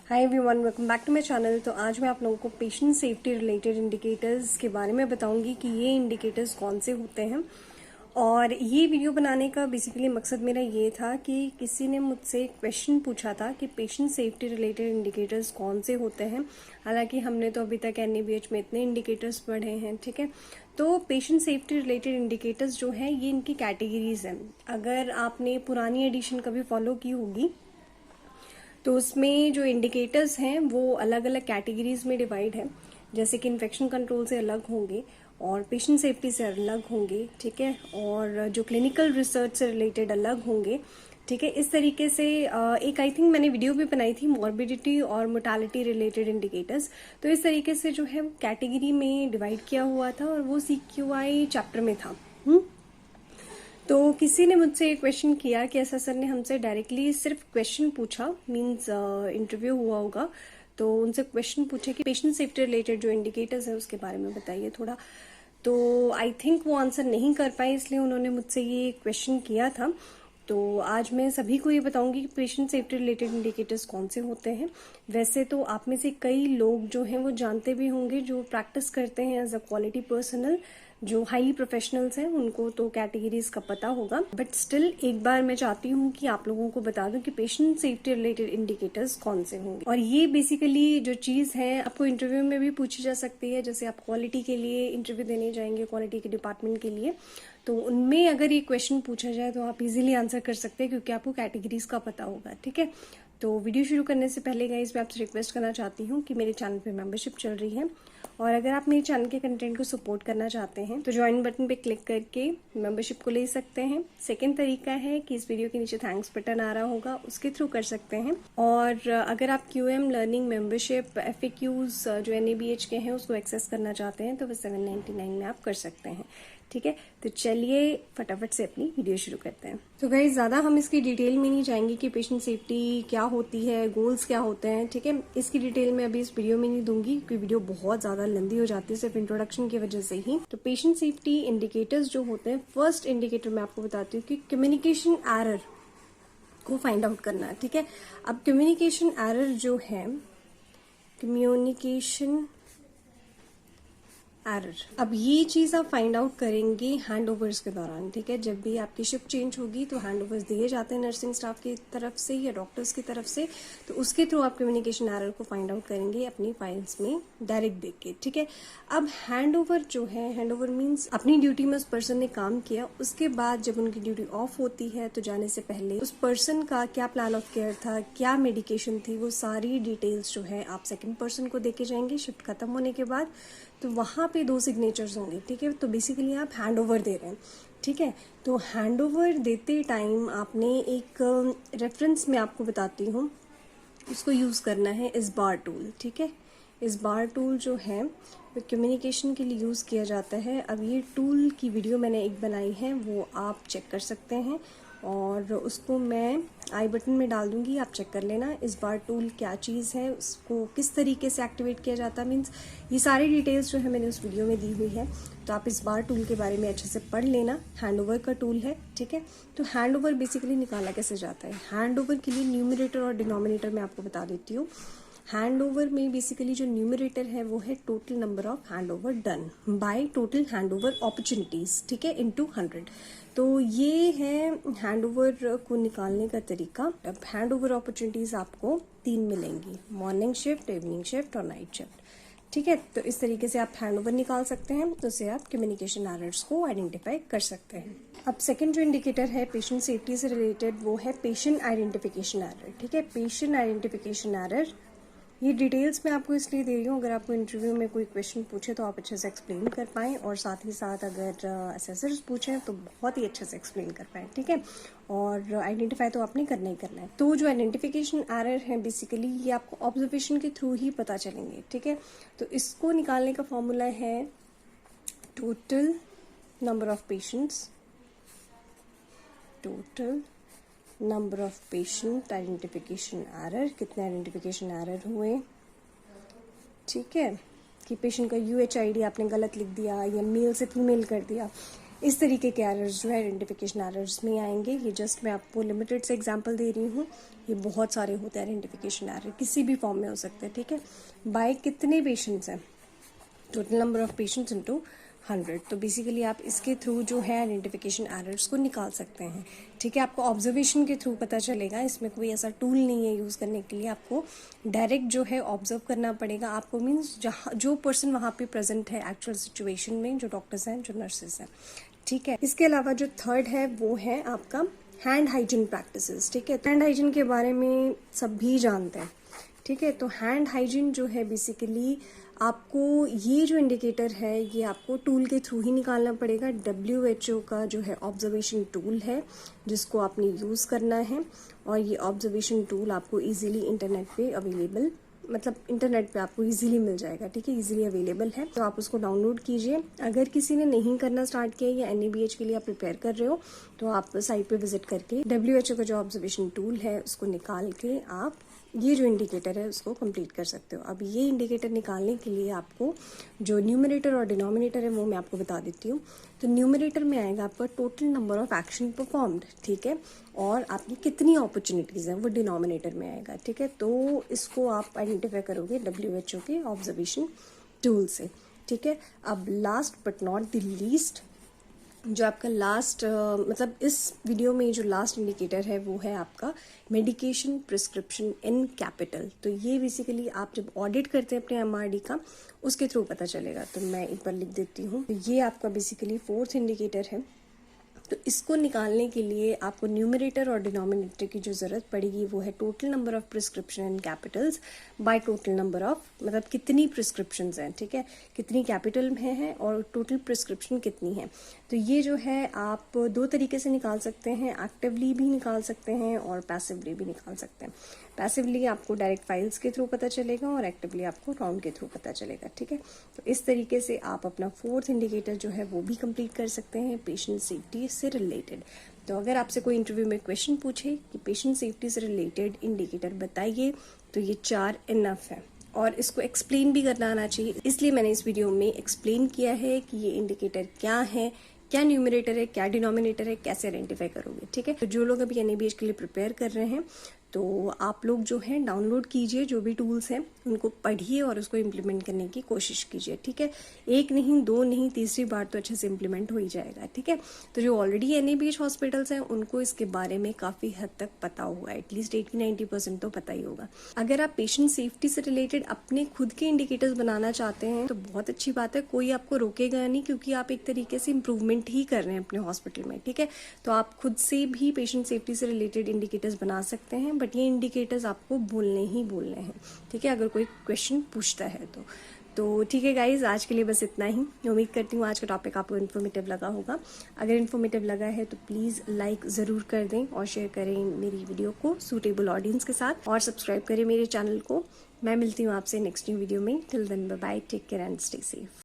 Hi everyone, welcome back to my channel. तो आज मैं आप लोगों को पेशेंट सेफ्टी रिलेटेड इंडिकेटर्स के बारे में बताऊंगी कि ये इंडिकेटर्स कौन से होते हैं। और ये वीडियो बनाने का बेसिकली मकसद मेरा ये था कि किसी ने मुझसे क्वेश्चन पूछा था कि पेशेंट सेफ्टी रिलेटेड इंडिकेटर्स कौन से होते हैं। हालांकि हमने तो अभी तक NABH में इतने इंडिकेटर्स पढ़े हैं, ठीक है। तो पेशेंट सेफ्टी रिलेटेड इंडिकेटर्स जो हैं ये इनकी कैटेगरीज हैं। अगर आपने पुरानी एडिशन कभी फॉलो की होगी तो उसमें जो इंडिकेटर्स हैं वो अलग अलग कैटेगरीज में डिवाइड है। जैसे कि इन्फेक्शन कंट्रोल से अलग होंगे और पेशेंट सेफ्टी से अलग होंगे, ठीक है, और जो क्लिनिकल रिसर्च से रिलेटेड अलग होंगे, ठीक है। इस तरीके से एक आई थिंक मैंने वीडियो भी बनाई थी मॉर्बिडिटी और मोर्टालिटी रिलेटेड इंडिकेटर्स। तो इस तरीके से जो है कैटेगरी में डिवाइड किया हुआ था और वो CQI चैप्टर में था। तो किसी ने मुझसे एक क्वेश्चन किया कि ऐसा सर ने हमसे डायरेक्टली सिर्फ क्वेश्चन पूछा, मींस इंटरव्यू हुआ होगा, तो उनसे क्वेश्चन पूछे कि पेशेंट सेफ्टी रिलेटेड जो इंडिकेटर्स है उसके बारे में बताइए थोड़ा। तो आई थिंक वो आंसर नहीं कर पाए, इसलिए उन्होंने मुझसे ये क्वेश्चन किया था। तो आज मैं सभी को ये बताऊंगी कि पेशेंट सेफ्टी रिलेटेड इंडिकेटर्स कौन से होते हैं। वैसे तो आप में से कई लोग जो हैं वो जानते भी होंगे, जो प्रैक्टिस करते हैं एज अ क्वालिटी पर्सनल, जो हाईली प्रोफेशनल्स हैं उनको तो कैटेगरीज का पता होगा। बट स्टिल एक बार मैं चाहती हूँ कि आप लोगों को बता दूं कि पेशेंट सेफ्टी रिलेटेड इंडिकेटर्स कौन से होंगे। और ये बेसिकली जो चीज है आपको इंटरव्यू में भी पूछी जा सकती है। जैसे आप क्वालिटी के लिए इंटरव्यू देने जाएंगे, क्वालिटी के डिपार्टमेंट के लिए, तो उनमें अगर ये क्वेश्चन पूछा जाए तो आप इजीली आंसर कर सकते हैं क्योंकि आपको कैटेगरीज का पता होगा, ठीक है। तो वीडियो शुरू करने से पहले गाइस मैं आपसे रिक्वेस्ट करना चाहती हूँ कि मेरे चैनल पे मेंबरशिप चल रही है और अगर आप मेरे चैनल के कंटेंट को सपोर्ट करना चाहते हैं तो ज्वाइन बटन पे क्लिक करके मेंबरशिप को ले सकते हैं। सेकंड तरीका है कि इस वीडियो के नीचे थैंक्स बटन आ रहा होगा, उसके थ्रू कर सकते हैं। और अगर आप QM लर्निंग मेंबरशिप FAQs जो NABH के हैं उसको एक्सेस करना चाहते हैं तो वो 799 में आप कर सकते हैं, ठीक है। तो चलिए फटाफट से अपनी वीडियो शुरू करते हैं। तो गाइस ज़्यादा हम इसकी डिटेल में नहीं जाएंगे कि पेशेंट सेफ्टी क्या होती है, गोल्स क्या होते हैं, ठीक है। इसकी डिटेल में अभी इस वीडियो में नहीं दूंगी क्योंकि वीडियो बहुत ज़्यादा लंबी हो जाती है सिर्फ इंट्रोडक्शन की वजह से ही। तो पेशेंट सेफ्टी इंडिकेटर्स जो होते हैं, फर्स्ट इंडिकेटर मैं आपको बताती हूँ कि कम्युनिकेशन एरर को फाइंड आउट करना है, ठीक है। अब कम्युनिकेशन एरर जो है, कम्युनिकेशन एरर, अब ये चीज आप फाइंड आउट करेंगे हैंडओवर्स के दौरान, ठीक है। जब भी आपकी शिफ्ट चेंज होगी तो हैंडओवर्स दिए जाते हैं नर्सिंग स्टाफ की तरफ से या डॉक्टर्स की तरफ से, तो उसके थ्रू आप कम्युनिकेशन एरर को फाइंड आउट करेंगे अपनी फाइल्स में डायरेक्ट देख के, ठीक है। अब हैंडओवर जो है, हैंडओवर मीन्स अपनी ड्यूटी में उस पर्सन ने काम किया, उसके बाद जब उनकी ड्यूटी ऑफ होती है तो जाने से पहले उस पर्सन का क्या प्लान ऑफ केयर था, क्या मेडिकेशन थी, वो सारी डिटेल्स जो है आप सेकेंड पर्सन को देके जाएंगे शिफ्ट खत्म होने के बाद। तो वहाँ पे 2 सिग्नेचर्स होंगे, ठीक है। तो बेसिकली आप हैंडओवर दे रहे हैं, ठीक है। तो हैंडओवर देते टाइम आपने एक रेफरेंस में आपको बताती हूँ, उसको यूज़ करना है इस बार टूल, ठीक है। इस बार टूल जो है वो कम्युनिकेशन के लिए यूज़ किया जाता है। अब ये टूल की वीडियो मैंने एक बनाई है, वो आप चेक कर सकते हैं और उसको मैं आई बटन में डाल दूंगी, आप चेक कर लेना। इस बार टूल क्या चीज़ है, उसको किस तरीके से एक्टिवेट किया जाता है, मीन्स ये सारी डिटेल्स जो है मैंने उस वीडियो में दी हुई है। तो आप इस बार टूल के बारे में अच्छे से पढ़ लेना। हैंडओवर का टूल है, ठीक है। तो हैंडओवर बेसिकली निकाला कैसे जाता है, हैंडओवर के लिए न्यूमरेटर और डिनोमिनेटर मैं आपको बता देती हूँ। हैंडओवर में बेसिकली जो न्यूमरेटर है वो है total number of handover done by total handover opportunities, ठीक है, इनटू 100। तो ये है हैंडओवर को निकालने का तरीका। अब हैंडओवर अपॉर्चुनिटीज आपको 3 मिलेंगी, मॉर्निंग शिफ्ट, इवनिंग शिफ्ट और नाइट शिफ्ट, ठीक है। तो इस तरीके से आप हैंडओवर निकाल सकते हैं, तो उससे आप कम्युनिकेशन एरर्स को आइडेंटिफाई कर सकते हैं। अब सेकंड जो इंडिकेटर है पेशेंट सेफ्टी से रिलेटेड वो है पेशेंट आइडेंटिफिकेशन एरर, ठीक है। पेशेंट आइडेंटिफिकेशन एरर, ये डिटेल्स मैं आपको इसलिए दे रही हूँ अगर आपको इंटरव्यू में कोई क्वेश्चन पूछे तो आप अच्छे से एक्सप्लेन कर पाएँ, और साथ ही साथ अगर असेसर्स पूछें तो बहुत ही अच्छे से एक्सप्लेन कर पाएँ, ठीक है। और आइडेंटिफाई तो आपने करना ही करना है। तो जो आइडेंटिफिकेशन एरर है बेसिकली ये आपको ऑब्जर्वेशन के थ्रू ही पता चलेंगे, ठीक है। तो इसको निकालने का फॉर्मूला है total number of patients, total number of patient identification error, कितने आइडेंटिफिकेशन एरर हुए, ठीक है। कि पेशेंट का UHID आपने गलत लिख दिया या मेल से फीमेल कर दिया, इस तरीके के एरर्स जो है आइडेंटिफिकेशन एरर्स में आएंगे। ये जस्ट मैं आपको लिमिटेड से एग्जांपल दे रही हूँ, ये बहुत सारे होते हैं आइडेंटिफिकेशन एरर, किसी भी फॉर्म में हो सकते हैं, ठीक है। बाय कितने पेशेंट्स हैं, total number of patients into 100। तो बेसिकली आप इसके थ्रू जो है आइडेंटिफिकेशन एरर्स को निकाल सकते हैं, ठीक है। आपको ऑब्जर्वेशन के थ्रू पता चलेगा, इसमें कोई ऐसा टूल नहीं है यूज़ करने के लिए, आपको डायरेक्ट जो है ऑब्जर्व करना पड़ेगा आपको, मीन्स जहाँ जो पर्सन वहाँ पे प्रेजेंट है एक्चुअल सिचुएशन में, जो डॉक्टर्स हैं, जो नर्सेज हैं, ठीक है। इसके अलावा जो थर्ड है वो है आपका हैंड हाइजीन प्रैक्टिसेस, ठीक है। हैंड हाइजीन के बारे में सभी जानते हैं, ठीक है। तो हैंड हाइजीन जो है बेसिकली आपको ये जो इंडिकेटर है ये आपको टूल के थ्रू ही निकालना पड़ेगा। WHO का जो है ऑब्जर्वेशन टूल है जिसको आपने यूज़ करना है, और ये ऑब्जर्वेशन टूल आपको इजीली इंटरनेट पे अवेलेबल, मतलब इंटरनेट पे आपको इजीली मिल जाएगा, ठीक है, इजीली अवेलेबल है। तो आप उसको डाउनलोड कीजिए। अगर किसी ने नहीं करना स्टार्ट किया या NABH के लिए आप प्रिपेयर कर रहे हो तो आप साइट पे विजिट करके WHO का जो ऑब्जर्वेशन टूल है उसको निकाल के आप ये जो इंडिकेटर है उसको कंप्लीट कर सकते हो। अब ये इंडिकेटर निकालने के लिए आपको जो न्यूमरेटर और डिनोमिनेटर है वो मैं आपको बता देती हूँ। तो न्यूमरेटर में आएगा आपका total number of action performed, ठीक है, और आपकी कितनी अपॉर्चुनिटीज़ हैं वो डिनोमिनेटर में आएगा, ठीक है। तो इसको आप आइडेंटिफाई करोगे WHO के ऑब्जर्वेशन टूल से, ठीक है। अब last but not the least, जो आपका लास्ट मतलब इस वीडियो में जो लास्ट इंडिकेटर है वो है आपका मेडिकेशन प्रिस्क्रिप्शन इन कैपिटल। तो ये बेसिकली आप जब ऑडिट करते हैं अपने MRD का उसके थ्रू पता चलेगा। तो मैं एक बार लिख देती हूँ। तो ये आपका बेसिकली फोर्थ इंडिकेटर है। तो इसको निकालने के लिए आपको न्यूमरेटर और डिनोमिनेटर की जो ज़रूरत पड़ेगी वो है total number of prescription in Capitals by total number of, मतलब कितनी प्रिस्क्रिप्शंस हैं, ठीक है, कितनी कैपिटल में है और टोटल प्रिस्क्रिप्शन कितनी है। तो ये जो है आप दो तरीके से निकाल सकते हैं, एक्टिवली भी निकाल सकते हैं और पैसिवली भी निकाल सकते हैं। पैसिवली आपको डायरेक्ट फाइल्स के थ्रू पता चलेगा और एक्टिवली आपको राउंड के थ्रू पता चलेगा, ठीक है। तो इस तरीके से आप अपना फोर्थ इंडिकेटर जो है वो भी कंप्लीट कर सकते हैं पेशेंट सेफ्टी से रिलेटेड। तो अगर आपसे कोई इंटरव्यू में क्वेश्चन पूछे कि पेशेंट सेफ्टी से रिलेटेड इंडिकेटर बताइए, तो ये 4 इनफ है और इसको एक्सप्लेन भी करना आना चाहिए। इसलिए मैंने इस वीडियो में एक्सप्लेन किया है कि ये इंडिकेटर क्या है, क्या न्यूमरेटर है, क्या डिनोमिनेटर है, कैसे आइडेंटिफाई करोगे, ठीक है। तो जो लोग अभी NABH के लिए प्रिपेयर कर रहे हैं तो आप लोग जो है डाउनलोड कीजिए, जो भी टूल्स हैं उनको पढ़िए और उसको इम्प्लीमेंट करने की कोशिश कीजिए, ठीक है। एक नहीं, दो नहीं, तीसरी बार तो अच्छे से इम्प्लीमेंट हो ही जाएगा, ठीक है। तो जो ऑलरेडी NABH हॉस्पिटल्स हैं उनको इसके बारे में काफ़ी हद तक पता होगा, एटलीस्ट 80-90% तो पता ही होगा। अगर आप पेशेंट सेफ्टी से रिलेटेड अपने खुद के इंडिकेटर्स बनाना चाहते हैं तो बहुत अच्छी बात है, कोई आपको रोकेगा नहीं, क्योंकि आप एक तरीके से इम्प्रूवमेंट ही कर रहे हैं अपने हॉस्पिटल में, ठीक है। तो आप खुद से भी पेशेंट सेफ्टी से रिलेटेड इंडिकेटर्स बना सकते हैं, बट ये इंडिकेटर्स आपको बोलने ही बोलने हैं, ठीक है, अगर कोई क्वेश्चन पूछता है तो ठीक है गाइज, आज के लिए बस इतना ही। उम्मीद करती हूँ आज का टॉपिक आपको इन्फॉर्मेटिव लगा होगा। अगर इन्फॉर्मेटिव लगा है तो प्लीज़ लाइक ज़रूर कर दें और शेयर करें मेरी वीडियो को सूटेबल ऑडियंस के साथ, और सब्सक्राइब करें मेरे चैनल को। मैं मिलती हूँ आपसे नेक्स्ट न्यू वीडियो में। Till then bye bye, take care and stay safe.